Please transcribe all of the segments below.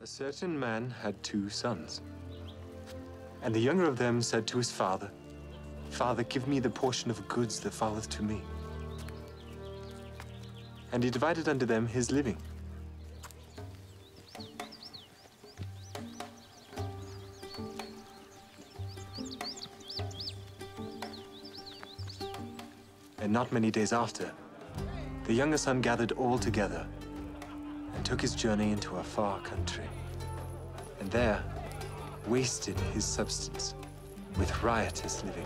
A certain man had 2 sons. And the younger of them said to his father, Father, give me the portion of goods that falleth to me. And he divided unto them his living. And not many days after, the younger son gathered all together and took his journey into a far country, and there wasted his substance with riotous living.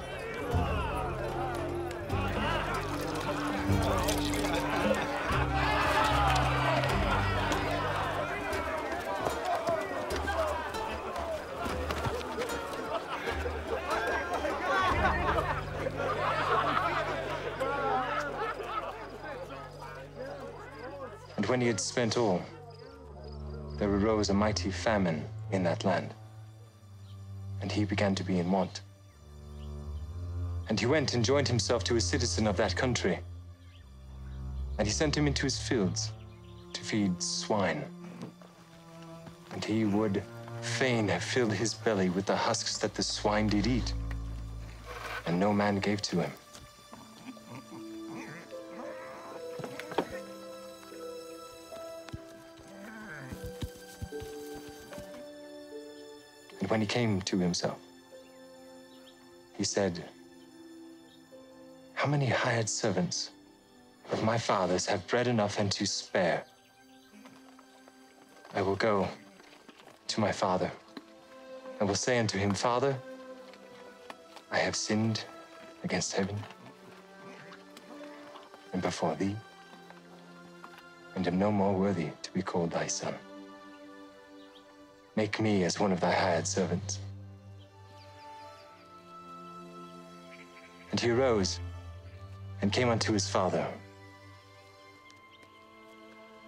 And when he had spent all, there arose a mighty famine in that land, and he began to be in want. And he went and joined himself to a citizen of that country, and he sent him into his fields to feed swine. And he would fain have filled his belly with the husks that the swine did eat, and no man gave to him. And when he came to himself, he said, How many hired servants of my father's have bread enough and to spare? I will go to my father and will say unto him, Father, I have sinned against heaven and before thee, and am no more worthy to be called thy son. Make me as one of thy hired servants. And he arose and came unto his father.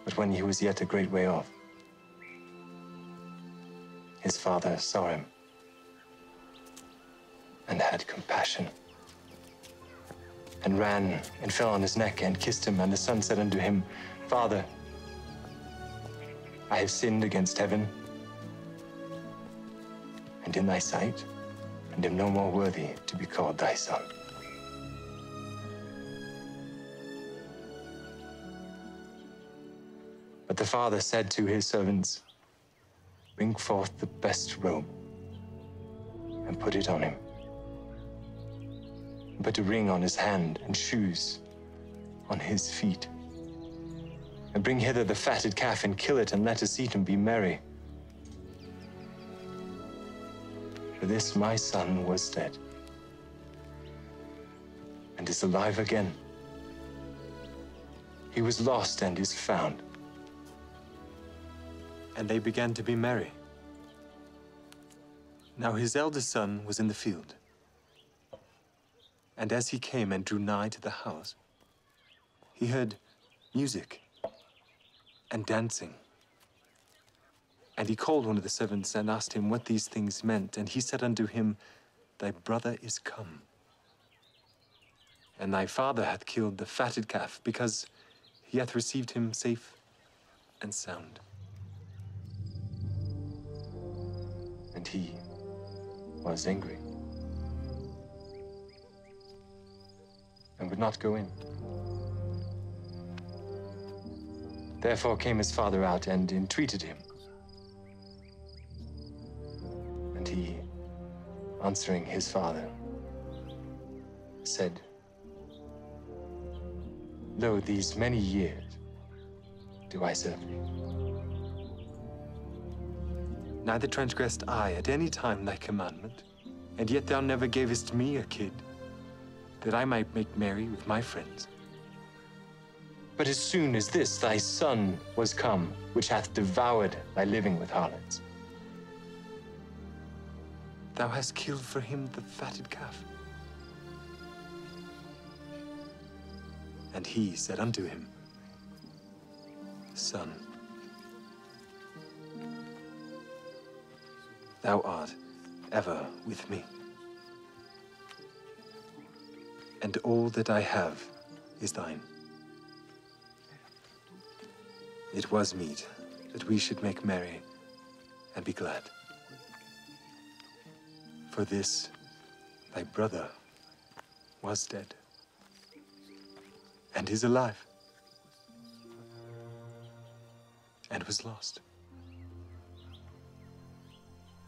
But when he was yet a great way off, his father saw him and had compassion, and ran and fell on his neck and kissed him. And the son said unto him, Father, I have sinned against heaven and in thy sight, and am no more worthy to be called thy son. But the father said to his servants, Bring forth the best robe, and put it on him. And put a ring on his hand, and shoes on his feet. And bring hither the fatted calf, and kill it, and let us eat and be merry. For this my son was dead, and is alive again. He was lost and is found. And they began to be merry. Now his eldest son was in the field. And as he came and drew nigh to the house, he heard music and dancing. And he called one of the servants and asked him what these things meant. And he said unto him, Thy brother is come, and thy father hath killed the fatted calf, because he hath received him safe and sound. And he was angry, and would not go in. Therefore came his father out and entreated him. And he, answering his father, said, Lo, these many years do I serve thee. Neither transgressed I at any time thy commandment, and yet thou never gavest me a kid, that I might make merry with my friends. But as soon as this thy son was come, which hath devoured thy living with harlots, thou hast killed for him the fatted calf. And he said unto him, Son, thou art ever with me, and all that I have is thine. It was meet that we should make merry and be glad. For this, thy brother was dead, and is alive, and was lost,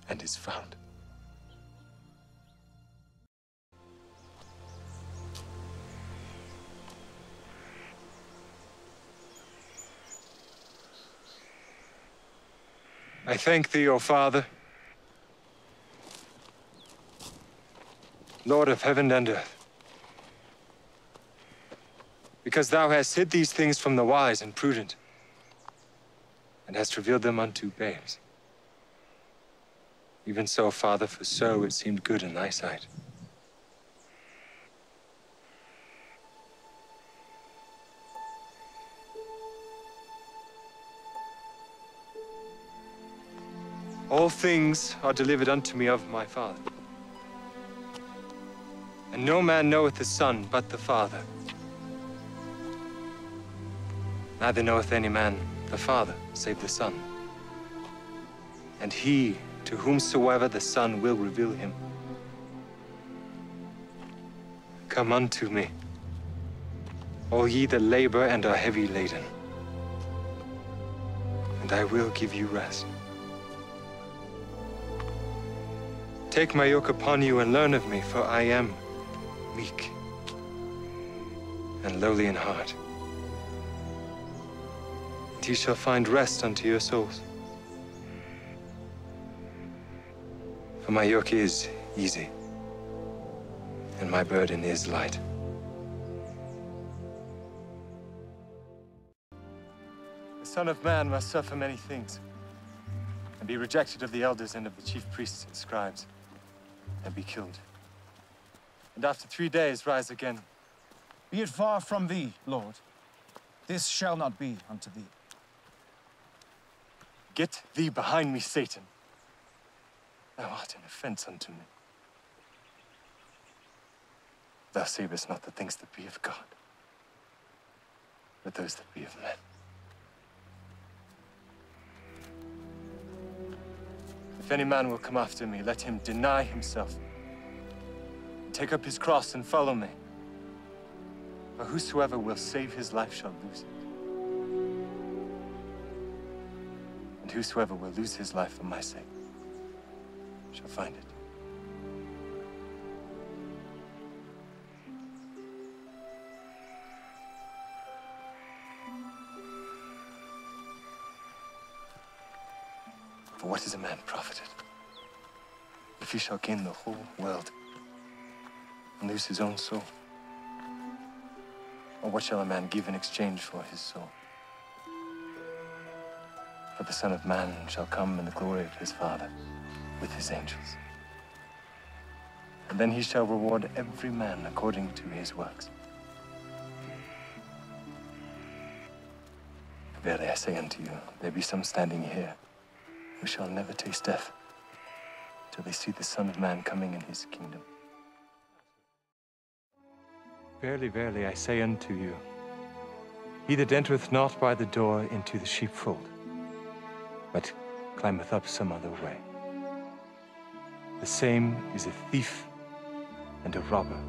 and is found. I thank thee, O Father, Lord of heaven and earth, because thou hast hid these things from the wise and prudent, and hast revealed them unto babes. Even so, Father, for so it seemed good in thy sight. All things are delivered unto me of my Father. And no man knoweth the Son but the Father. Neither knoweth any man the Father, save the Son. And he to whomsoever the Son will reveal him. Come unto me, all ye that labor and are heavy laden, and I will give you rest. Take my yoke upon you and learn of me, for I am meek and lowly in heart. And ye shall find rest unto your souls. For my yoke is easy, and my burden is light. The Son of Man must suffer many things, and be rejected of the elders and of the chief priests and scribes, and be killed. And after 3 days rise again. Be it far from thee, Lord. This shall not be unto thee. Get thee behind me, Satan. Thou art an offense unto me. Thou savest not the things that be of God, but those that be of men. If any man will come after me, let him deny himself, and take up his cross and follow me. For whosoever will save his life shall lose it. And whosoever will lose his life for my sake shall find it. For what is a man profited if he shall gain the whole world and lose his own soul? Or what shall a man give in exchange for his soul? For the Son of Man shall come in the glory of his Father with his angels. And then he shall reward every man according to his works. Verily I say unto you, there be some standing here who shall never taste death till they see the Son of Man coming in his kingdom. Verily, verily, I say unto you, he that entereth not by the door into the sheepfold, but climbeth up some other way, the same is a thief and a robber.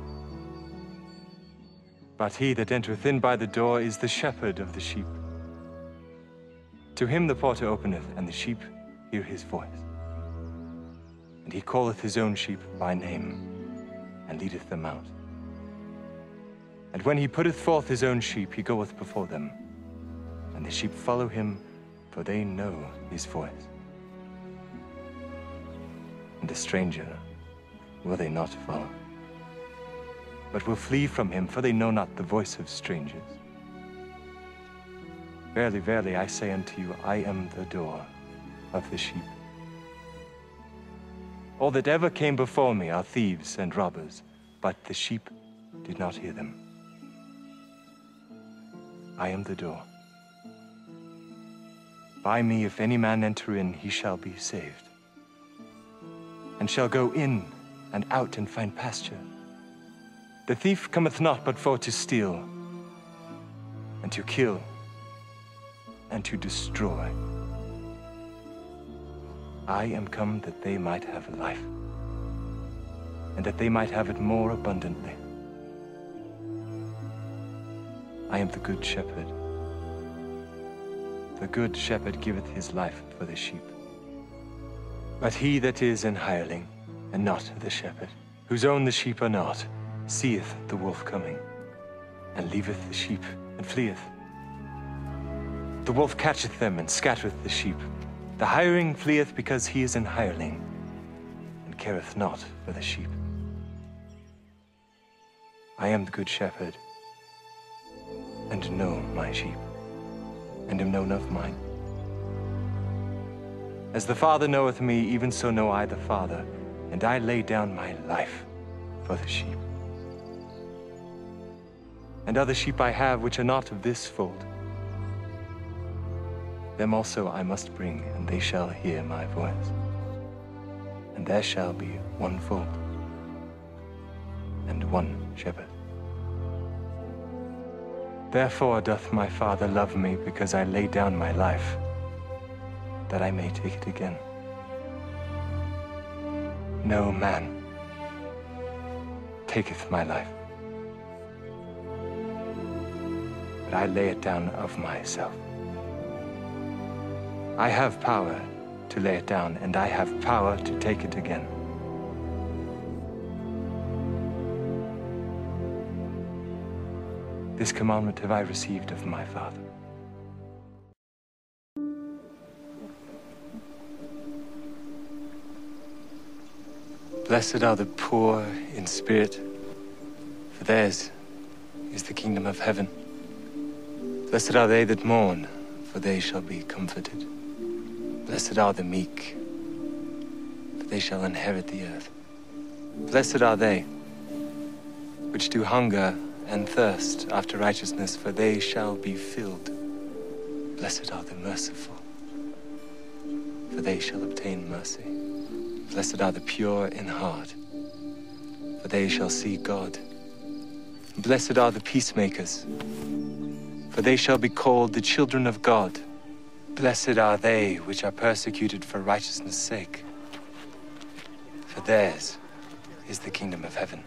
But he that entereth in by the door is the shepherd of the sheep. To him the porter openeth, and the sheep hear his voice. And he calleth his own sheep by name, and leadeth them out. And when he putteth forth his own sheep, he goeth before them. And the sheep follow him, for they know his voice. And a stranger will they not follow, but will flee from him, for they know not the voice of strangers. Verily, verily, I say unto you, I am the door of the sheep. All that ever came before me are thieves and robbers, but the sheep did not hear them. I am the door. By me, if any man enter in, he shall be saved, and shall go in and out and find pasture. The thief cometh not but for to steal, and to kill, and to destroy. I am come that they might have life, and that they might have it more abundantly. I am the good shepherd. The good shepherd giveth his life for the sheep. But he that is an hireling, and not the shepherd, whose own the sheep are not, seeth the wolf coming, and leaveth the sheep, and fleeth. The wolf catcheth them, and scattereth the sheep. The hireling fleeth because he is an hireling, and careth not for the sheep. I am the good shepherd, and know my sheep, and am known of mine. As the Father knoweth me, even so know I the Father, and I lay down my life for the sheep. And other sheep I have which are not of this fold. Them also I must bring, and they shall hear my voice. And there shall be one fold, and one shepherd. Therefore doth my Father love me, because I lay down my life, that I may take it again. No man taketh my life, but I lay it down of myself. I have power to lay it down, and I have power to take it again. This commandment have I received of my Father. Blessed are the poor in spirit, for theirs is the kingdom of heaven. Blessed are they that mourn, for they shall be comforted. Blessed are the meek, for they shall inherit the earth. Blessed are they which do hunger and thirst after righteousness, for they shall be filled. Blessed are the merciful, for they shall obtain mercy. Blessed are the pure in heart, for they shall see God. Blessed are the peacemakers, for they shall be called the children of God. Blessed are they which are persecuted for righteousness' sake, for theirs is the kingdom of heaven.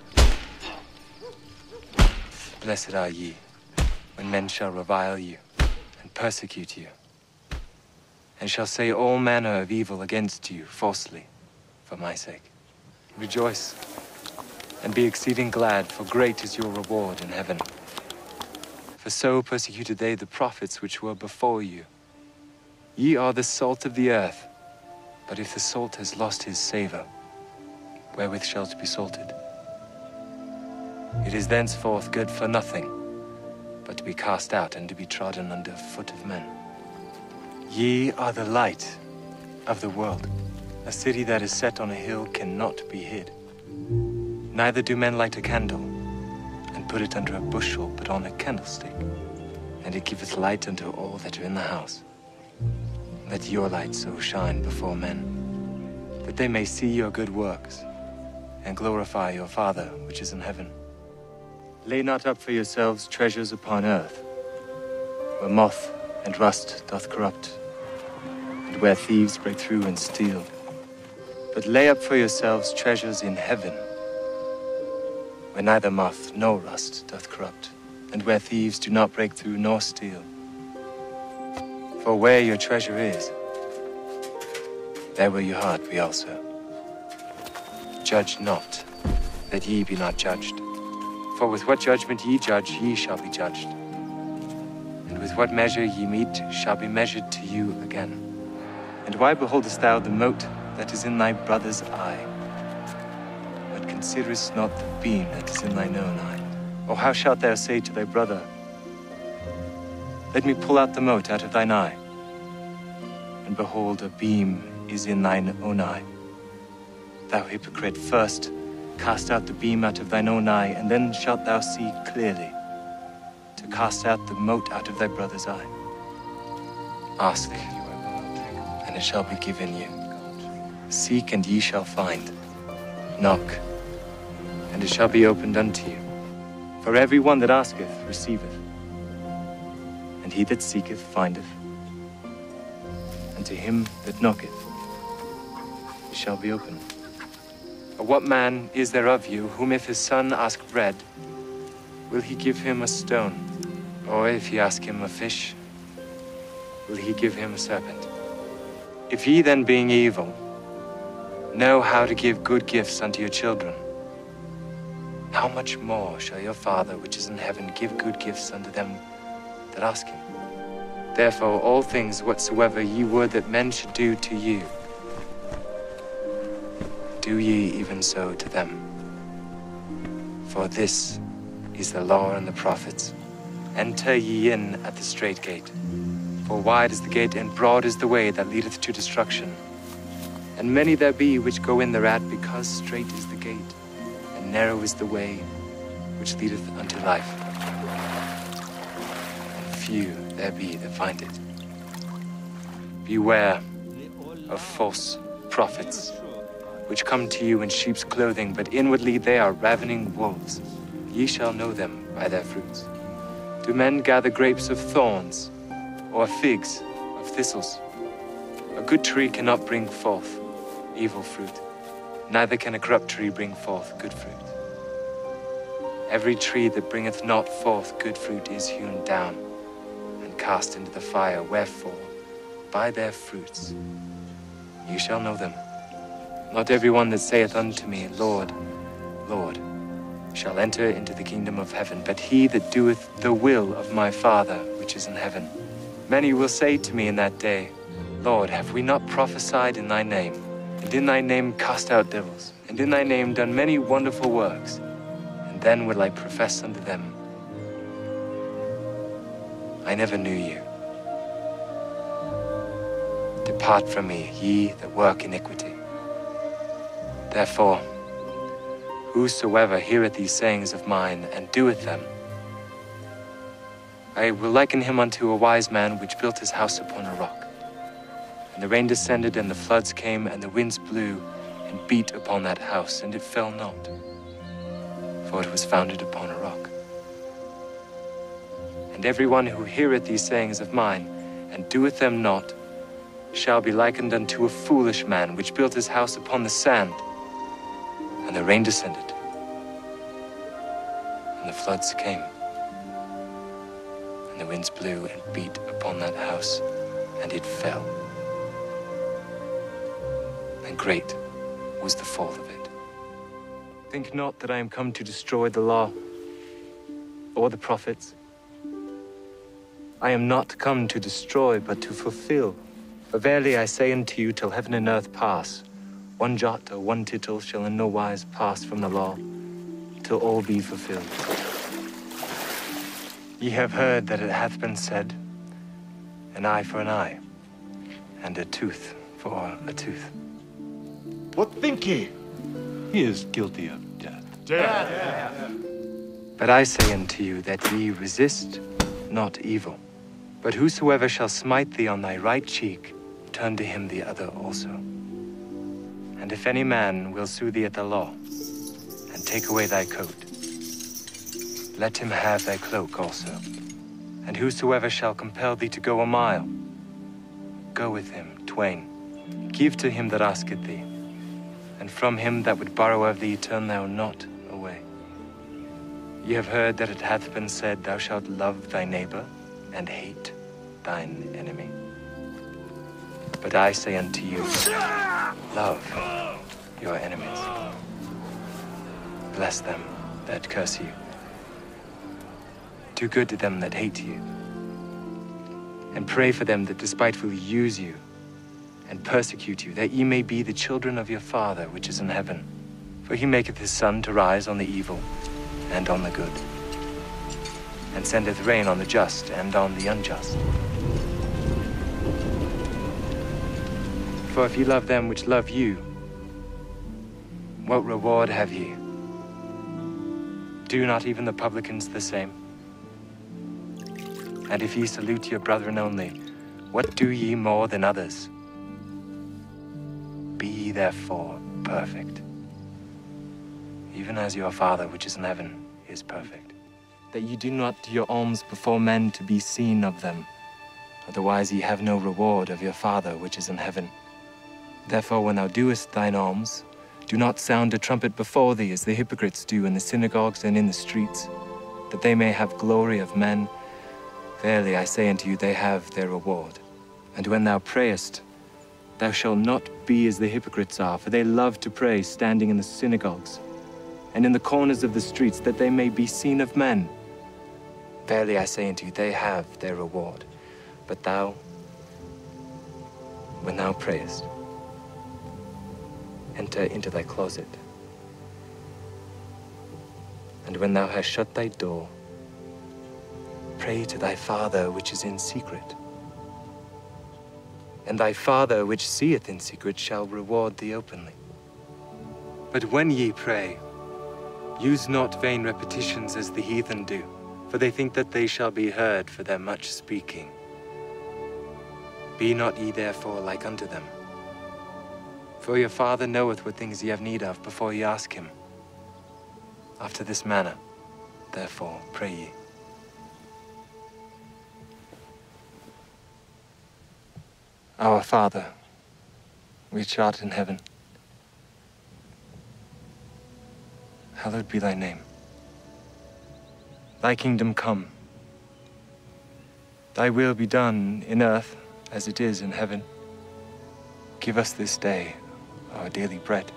Blessed are ye, when men shall revile you, and persecute you, and shall say all manner of evil against you falsely, for my sake. Rejoice, and be exceeding glad, for great is your reward in heaven. For so persecuted they the prophets which were before you. Ye are the salt of the earth, but if the salt has lost his savour, wherewith shall it be salted? It is thenceforth good for nothing, but to be cast out and to be trodden under foot of men. Ye are the light of the world. A city that is set on a hill cannot be hid. Neither do men light a candle, and put it under a bushel, but on a candlestick, and it giveth light unto all that are in the house. Let your light so shine before men, that they may see your good works, and glorify your Father which is in heaven. Lay not up for yourselves treasures upon earth, where moth and rust doth corrupt, and where thieves break through and steal. But lay up for yourselves treasures in heaven, where neither moth nor rust doth corrupt, and where thieves do not break through nor steal. For where your treasure is, there will your heart be also. Judge not, that ye be not judged. For with what judgment ye judge, ye shall be judged. And with what measure ye mete shall be measured to you again. And why beholdest thou the mote that is in thy brother's eye, but considerest not the beam that is in thine own eye? Or how shalt thou say to thy brother, let me pull out the mote out of thine eye, and behold, a beam is in thine own eye? Thou hypocrite, first cast out the beam out of thine own eye, and then shalt thou see clearly to cast out the mote out of thy brother's eye. Ask, and it shall be given you. Seek, and ye shall find. Knock, and it shall be opened unto you. For every one that asketh receiveth, and he that seeketh findeth, and to him that knocketh it shall be opened. Or what man is there of you, whom if his son ask bread, will he give him a stone? Or if he ask him a fish, will he give him a serpent? If ye then, being evil, know how to give good gifts unto your children, how much more shall your Father which is in heaven give good gifts unto them that ask him? Therefore all things whatsoever ye would that men should do to you, do ye even so to them. For this is the law and the prophets. Enter ye in at the strait gate. For wide is the gate, and broad is the way that leadeth to destruction. And many there be which go in thereat, because strait is the gate, and narrow is the way which leadeth unto life. And few there be that find it. Beware of false prophets, which come to you in sheep's clothing, but inwardly they are ravening wolves. Ye shall know them by their fruits. Do men gather grapes of thorns, or figs of thistles? A good tree cannot bring forth evil fruit, neither can a corrupt tree bring forth good fruit. Every tree that bringeth not forth good fruit is hewn down and cast into the fire. Wherefore, by their fruits ye shall know them. Not every one that saith unto me, Lord, Lord, shall enter into the kingdom of heaven, but he that doeth the will of my Father which is in heaven. Many will say to me in that day, Lord, have we not prophesied in thy name, and in thy name cast out devils, and in thy name done many wonderful works? And then will I profess unto them, I never knew you. Depart from me, ye that work iniquity. Therefore, whosoever heareth these sayings of mine, and doeth them, I will liken him unto a wise man which built his house upon a rock. And the rain descended, and the floods came, and the winds blew, and beat upon that house, and it fell not, for it was founded upon a rock. And every one who heareth these sayings of mine, and doeth them not, shall be likened unto a foolish man which built his house upon the sand. And the rain descended, and the floods came, and the winds blew and beat upon that house, and it fell. And great was the fall of it. Think not that I am come to destroy the law or the prophets. I am not come to destroy, but to fulfill. For verily I say unto you, till heaven and earth pass, one jot or one tittle shall in no wise pass from the law, till all be fulfilled. Ye have heard that it hath been said, an eye for an eye, and a tooth for a tooth. What think ye? He is guilty of death. Death. But I say unto you that ye resist not evil. But whosoever shall smite thee on thy right cheek, turn to him the other also. And if any man will sue thee at the law, and take away thy coat, let him have thy cloak also. And whosoever shall compel thee to go a mile, go with him twain. Give to him that asketh thee, and from him that would borrow of thee turn thou not away. Ye have heard that it hath been said, thou shalt love thy neighbor, and hate thine enemy. But I say unto you, love your enemies. Bless them that curse you. Do good to them that hate you. And pray for them that despitefully use you and persecute you, that ye may be the children of your Father which is in heaven. For he maketh his sun to rise on the evil and on the good, and sendeth rain on the just and on the unjust. For if ye love them which love you, what reward have ye? Do not even the publicans the same? And if ye salute your brethren only, what do ye more than others? Be ye therefore perfect, even as your Father which is in heaven is perfect. That ye do not do your alms before men to be seen of them, otherwise ye have no reward of your Father which is in heaven. Therefore, when thou doest thine alms, do not sound a trumpet before thee, as the hypocrites do in the synagogues and in the streets, that they may have glory of men. Verily, I say unto you, they have their reward. And when thou prayest, thou shalt not be as the hypocrites are, for they love to pray standing in the synagogues and in the corners of the streets, that they may be seen of men. Verily, I say unto you, they have their reward. But thou, when thou prayest, enter into thy closet. And when thou hast shut thy door, pray to thy Father which is in secret. And thy Father which seeth in secret shall reward thee openly. But when ye pray, use not vain repetitions as the heathen do, for they think that they shall be heard for their much speaking. Be not ye therefore like unto them. For your Father knoweth what things ye have need of before ye ask him. After this manner, therefore, pray ye. Our Father, which art in heaven, hallowed be thy name. Thy kingdom come. Thy will be done in earth as it is in heaven. Give us this day our daily bread,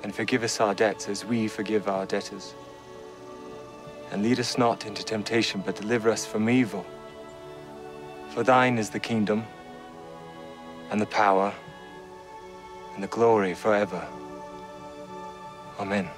and forgive us our debts as we forgive our debtors. And lead us not into temptation, but deliver us from evil. For thine is the kingdom, and the power, and the glory forever. Amen.